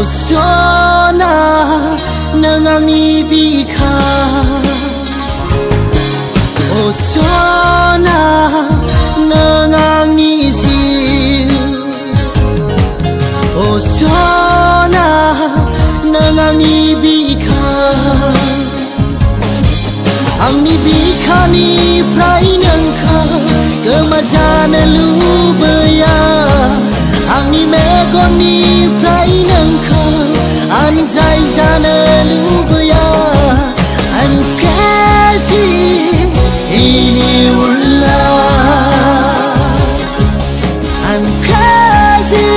sona nangangi bika oh sona nangangi sil oh sona nangangi bika Angni bikani prai nangka kemajana lubaya Angni megoni prai nangka anzai jana lubaya I'm crazy ini ullah I'm crazy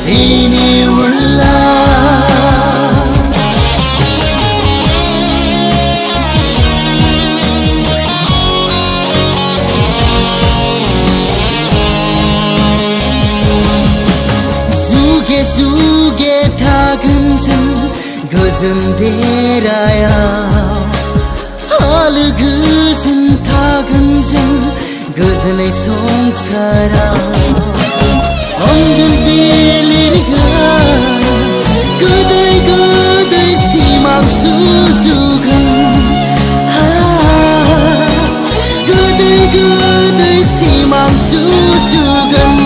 ini ullah Zuge tagunjung gözüm deraya Halı gözüm tagunjung gözüne songsara Ongun belirga Gıday simam susugun Gıday simam susugun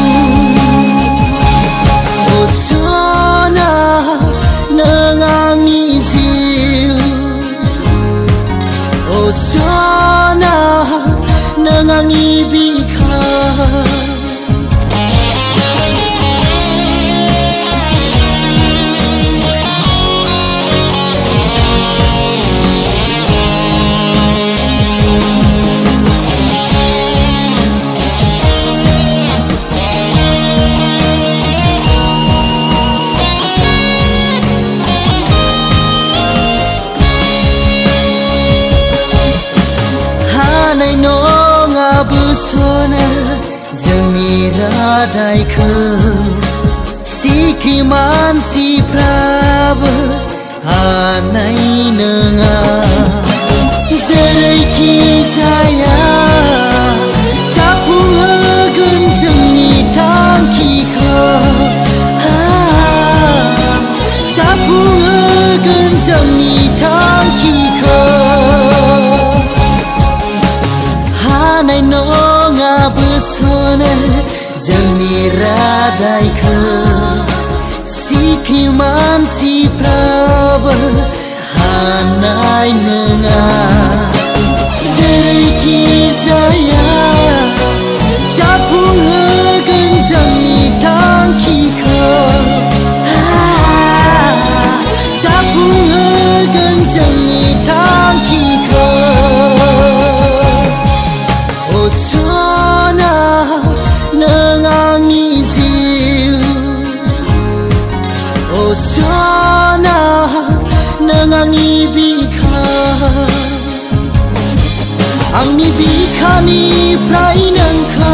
Sona nangangi bika Hanai nonga busona जोंनि रादायखौ सिख्रिमान सिफ्राबो हानाय नङा जेरैखि जाया जाफुंहोगोन जोंनि थांखिखौ जाफुंहोगोन जोंनि थांखिखौ हानाय नङा बोसोनो जोंनि रादायखौ सिख्रि मानसिफ्राबो हानाय नङा जेरैखि जाया जाफुंहोगोन जोंनि थांखिखौ जाफुंहोगोन जोंनि थांखिखौ Sona nangangi zil Oh sona nangangi bika Angni bikani prai nangka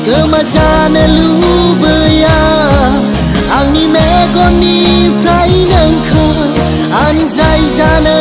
kemajana lubaya Angni megoni prai nangka anzai jana